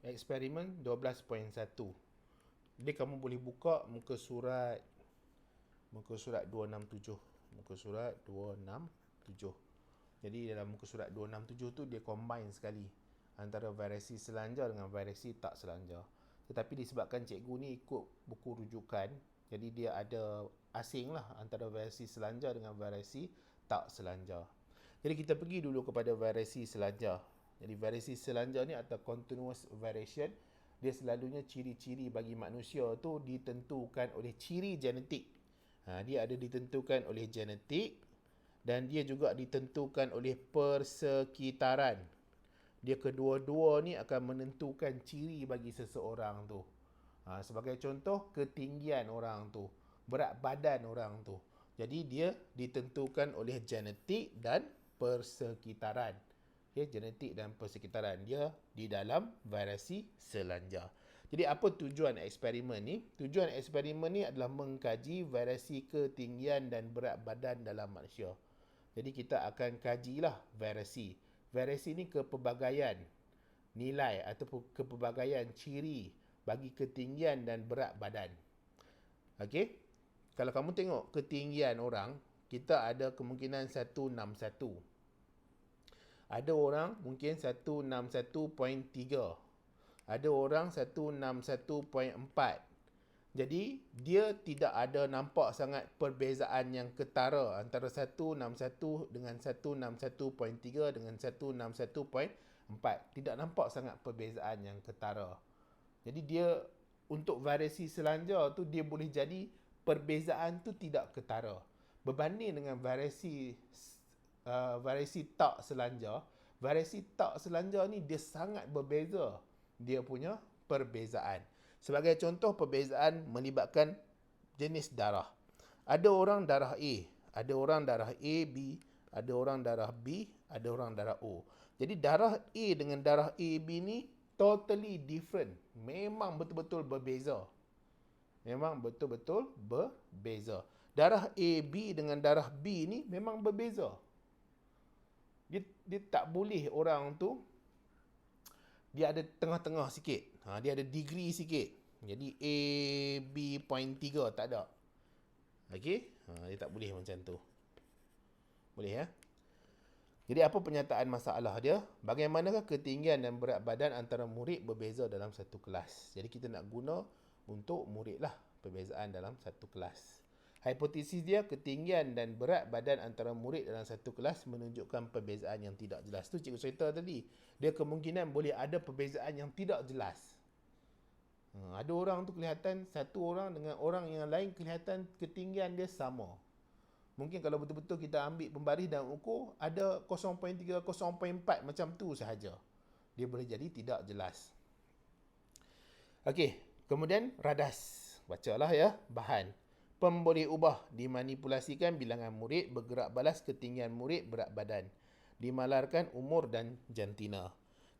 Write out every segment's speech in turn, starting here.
eksperimen 12.1. Jadi kamu boleh buka muka surat 267. Muka surat 267. Jadi dalam muka surat 267 tu dia combine sekali antara variasi selanjar dengan variasi tak selanjar. Tetapi disebabkan cikgu ni ikut buku rujukan, jadi dia ada asing lah antara variasi selanjar dengan variasi tak selanjar. Jadi kita pergi dulu kepada variasi selanjar. Jadi variasi selanjar ni atau continuous variation, dia selalunya ciri-ciri bagi manusia tu ditentukan oleh ciri genetik. Dia ada ditentukan oleh genetik dan dia juga ditentukan oleh persekitaran. Dia kedua-dua ni akan menentukan ciri bagi seseorang tu. Sebagai contoh, ketinggian orang tu, berat badan orang tu. Jadi dia ditentukan oleh genetik dan persekitaran. Okay, genetik dan persekitaran dia di dalam variasi selanjar. Jadi apa tujuan eksperimen ni? Tujuan eksperimen ni adalah mengkaji variasi ketinggian dan berat badan dalam manusia. Jadi kita akan kajilah variasi. Variasi ni kepelbagaian nilai ataupun kepelbagaian ciri bagi ketinggian dan berat badan. Okey? Kalau kamu tengok ketinggian orang, kita ada kemungkinan 161. Ada orang mungkin 161.3. Ada orang 161.4. Jadi, dia tidak ada nampak sangat perbezaan yang ketara antara 161 dengan 161.3 dengan 161.4. Tidak nampak sangat perbezaan yang ketara. Jadi, dia untuk variasi selanjar tu, dia boleh jadi perbezaan tu tidak ketara. Berbanding dengan variasi tak selanjar ni dia sangat berbeza dia punya perbezaan. Sebagai contoh, perbezaan melibatkan jenis darah. Ada orang darah A, ada orang darah AB, ada orang darah B, ada orang darah O. Jadi darah A dengan darah AB ni totally different. Memang betul-betul berbeza. Memang betul-betul berbeza. Darah AB dengan darah B ni memang berbeza. Dia tak boleh orang tu dia ada tengah-tengah sikit. Dia ada degree sikit. Jadi A, B.3 tak ada. Okey? Dia tak boleh macam tu. Boleh ya? Jadi apa pernyataan masalah dia? Bagaimanakah ketinggian dan berat badan antara murid berbeza dalam satu kelas? Jadi kita nak guna untuk murid lah perbezaan dalam satu kelas. Hipotesis dia, ketinggian dan berat badan antara murid dalam satu kelas menunjukkan perbezaan yang tidak jelas. Tu cikgu cerita tadi. Dia kemungkinan boleh ada perbezaan yang tidak jelas. Ada orang tu kelihatan, satu orang dengan orang yang lain kelihatan ketinggian dia sama. Mungkin kalau betul-betul kita ambil pembaris dan ukur, ada 0.3, 0.4 macam tu sahaja. Dia boleh jadi tidak jelas. Okey, kemudian radas. Bacalah ya, bahan. PEM boleh ubah, dimanipulasikan bilangan murid, bergerak balas ketinggian murid, berat badan. Dimalarkan umur dan jantina.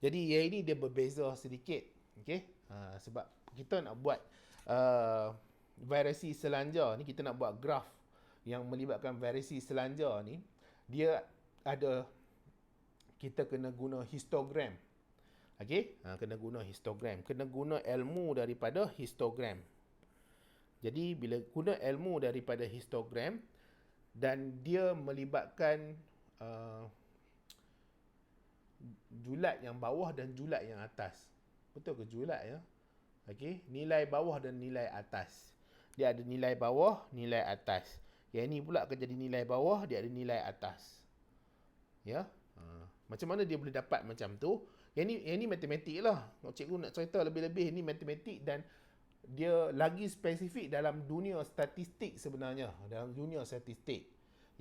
Jadi yang ini dia berbeza sedikit. Okay? Sebab kita nak buat variasi selanjar ni, kita nak buat graf yang melibatkan variasi selanjar ni, dia ada, kita kena guna histogram. Okay? Kena guna histogram. Kena guna ilmu daripada histogram. Jadi bila guna ilmu daripada histogram dan dia melibatkan julat yang bawah dan julat yang atas. Betul ke julat ya? Okey, nilai bawah dan nilai atas. Dia ada nilai bawah, nilai atas. Yang ini pula akan jadi nilai bawah, dia ada nilai atas. Ya? Macam mana dia boleh dapat macam tu? Yang ni matematik lah. Cikgu nak cerita lebih-lebih, ini matematik dan dia lagi spesifik dalam dunia statistik sebenarnya. Dalam dunia statistik.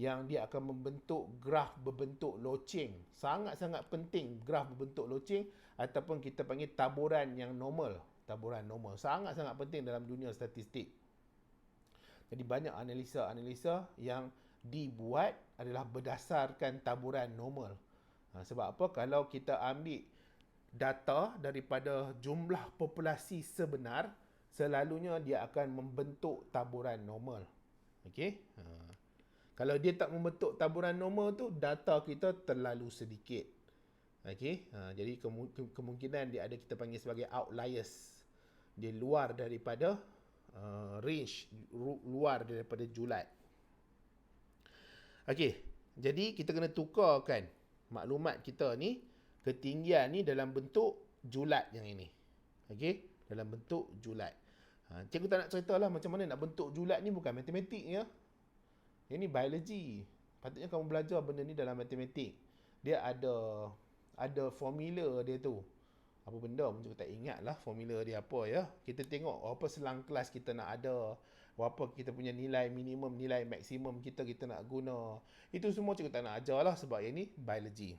Yang dia akan membentuk graf berbentuk loceng. Sangat-sangat penting graf berbentuk loceng ataupun kita panggil taburan yang normal. Taburan normal. Sangat-sangat penting dalam dunia statistik. Jadi banyak analisa-analisa yang dibuat adalah berdasarkan taburan normal. Sebab apa? Kalau kita ambil data daripada jumlah populasi sebenar, selalunya dia akan membentuk taburan normal. Okey? Kalau dia tak membentuk taburan normal tu, data kita terlalu sedikit. Okey, jadi kemungkinan dia ada kita panggil sebagai outliers. Dia luar daripada range, luar daripada julat. Okey, jadi kita kena tukarkan maklumat kita ni, ketinggian ni dalam bentuk julat yang ini. Okey, dalam bentuk julat. Cikgu tak nak ceritalah macam mana nak bentuk julat ni, bukan matematik ya. Ini biology. Patutnya kamu belajar benda ni dalam matematik. Dia ada formula dia tu. Apa benda pun cikgu tak ingat lah formula dia apa ya. Kita tengok apa selang kelas kita nak ada, berapa kita punya nilai minimum, nilai maksimum kita nak guna. Itu semua cikgu tak nak ajar lah sebab ini biology.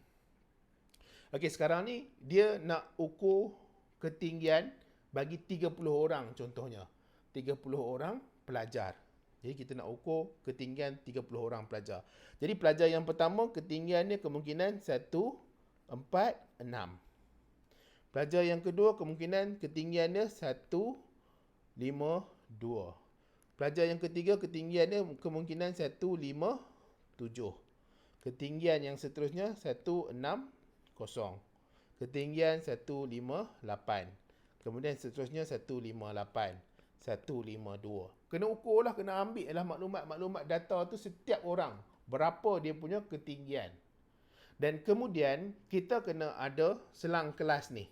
Okey, sekarang ni dia nak ukur ketinggian bagi 30 orang contohnya. 30 orang pelajar. Jadi kita nak ukur ketinggian 30 orang pelajar. Jadi pelajar yang pertama ketinggiannya kemungkinan 146. Pelajar yang kedua kemungkinan ketinggiannya 152. Pelajar yang ketiga ketinggiannya kemungkinan 157. Ketinggian yang seterusnya 160. Ketinggian 158. Kemudian seterusnya 158. 152. Kena ukur lah, kena ambil lah maklumat data tu setiap orang. Berapa dia punya ketinggian. Dan kemudian kita kena ada selang kelas ni.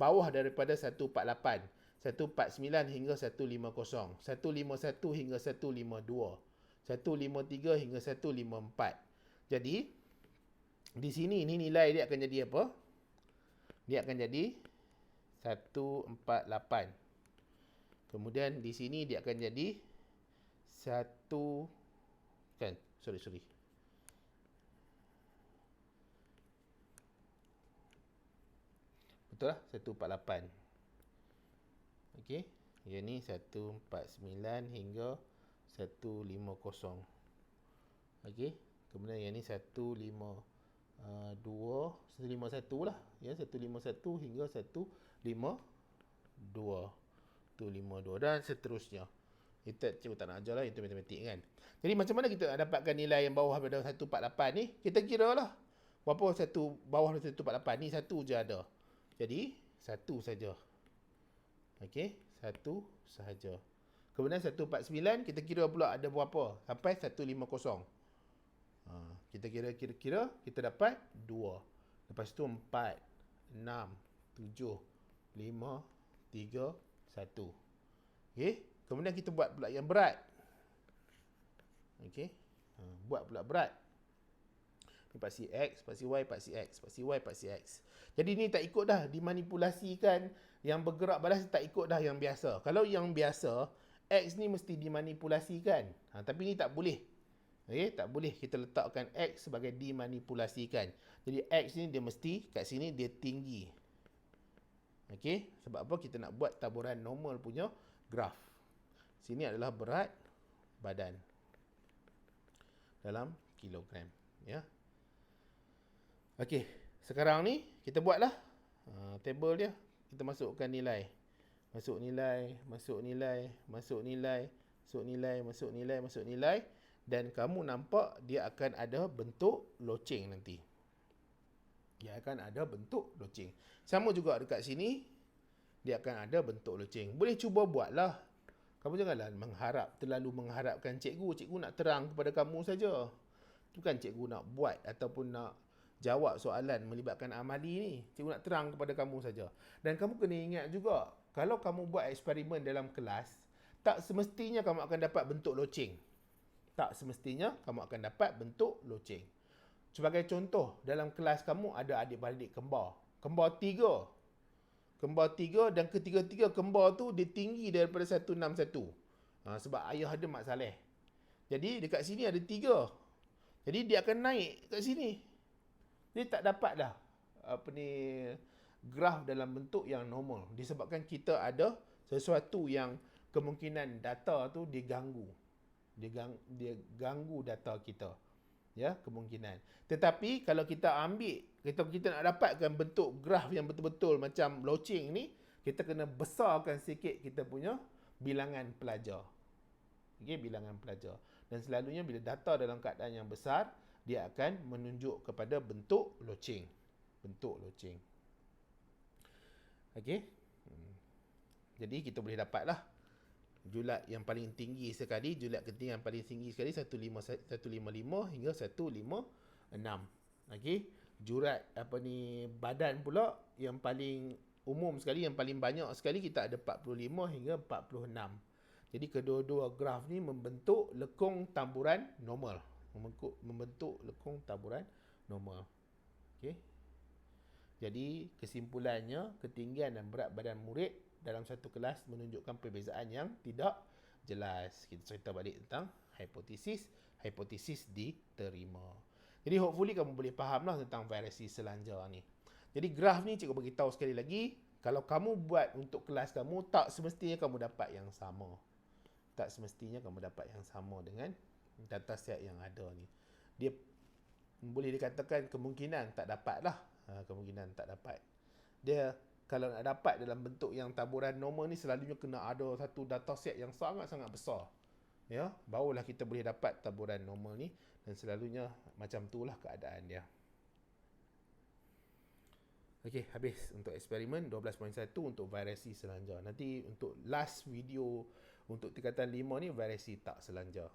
Bawah daripada 148, 149 hingga 150, 151 hingga 152, 153 hingga 154. Jadi di sini ni nilai dia akan jadi apa? Dia akan jadi 148. Kemudian di sini dia akan jadi 1 kan, sorry. Betul lah, 148. Okey, yang ni 149 hingga 150. Okey, kemudian yang ni 151 lah ya, 151 hingga 152 dan seterusnya. Kita cikgu tak nak ajar lah, itu matematik kan. Jadi macam mana kita nak dapatkan nilai yang bawah daripada 148 ni? Kita kira lah berapa bawah 148 ni, satu je ada. Jadi satu saja. Okey, satu sahaja. Kemudian 149 kita kira pula ada berapa sampai 150. Kita kira kita dapat 2. Lepas tu 4, 6, 7, 5, 3, 1. Okey, kemudian kita buat pula yang berat. Okey, buat pula berat. Ni paksi X, paksi Y, paksi X, paksi Y, paksi X. Jadi ni tak ikut dah, dimanipulasikan. Yang bergerak balas tak ikut dah yang biasa. Kalau yang biasa, X ni mesti dimanipulasikan. Tapi ni tak boleh. Okay, tak boleh kita letakkan X sebagai dimanipulasikan. Jadi X ni dia mesti kat sini dia tinggi. Okey, sebab apa? Kita nak buat taburan normal punya graf. Sini adalah berat badan dalam kilogram, ya. Okey, sekarang ni kita buatlah table dia. Kita masukkan nilai. Masuk nilai. Dan kamu nampak dia akan ada bentuk loceng nanti. Dia akan ada bentuk loceng. Sama juga dekat sini, dia akan ada bentuk loceng. Boleh cuba buatlah. Kamu janganlah terlalu mengharapkan cikgu nak terang kepada kamu saja. Bukan cikgu nak buat ataupun nak jawab soalan melibatkan amali ni. Cikgu nak terang kepada kamu saja. Dan kamu kena ingat juga, kalau kamu buat eksperimen dalam kelas, tak semestinya kamu akan dapat bentuk loceng. Tak semestinya kamu akan dapat bentuk loceng. Sebagai contoh, dalam kelas kamu ada adik-beradik kembar. Kembar tiga dan ketiga-tiga kembar tu dia tinggi daripada 161. Sebab ayah ada Mak Saleh. Jadi dekat sini ada 3. Jadi dia akan naik kat sini. Dia tak dapat dah graf dalam bentuk yang normal. Disebabkan kita ada sesuatu yang kemungkinan data tu diganggu. Dia ganggu data kita. Ya, kemungkinan. Tetapi kalau kita ambil, kita nak dapatkan bentuk graf yang betul-betul macam loceng ni, kita kena besarkan sikit kita punya bilangan pelajar. Okey, bilangan pelajar. Dan selalunya bila data dalam keadaan yang besar, dia akan menunjuk kepada bentuk loceng. bentuk loceng. Okey. Jadi kita boleh dapat lah julat yang paling tinggi sekali, julat ketinggian yang paling tinggi sekali 155 hingga 156. Okey. Jurat badan pula yang paling umum sekali, yang paling banyak sekali kita ada 45 hingga 46. Jadi kedua-dua graf ni membentuk lekung tamburan normal. Membentuk lekung tamburan normal. Okey. Jadi kesimpulannya, ketinggian dan berat badan murid dalam satu kelas menunjukkan perbezaan yang tidak jelas. Kita cerita balik tentang hipotesis. Hipotesis diterima. Jadi hopefully kamu boleh faham lah tentang variasi selanjar ni. Jadi graf ni cikgu beritahu sekali lagi, kalau kamu buat untuk kelas kamu, tak semestinya kamu dapat yang sama. Tak semestinya kamu dapat yang sama dengan dataset yang ada ni. Dia boleh dikatakan kemungkinan tak dapat lah. Kemungkinan tak dapat. Dia kalau nak dapat dalam bentuk yang taburan normal ni, selalunya kena ada satu dataset yang sangat-sangat besar. Ya, barulah kita boleh dapat taburan normal ni, dan selalunya macam itulah keadaan dia. Okey, habis untuk eksperimen 12.1 untuk variasi selanjar. Nanti untuk last video untuk tingkatan 5 ni variasi tak selanjar.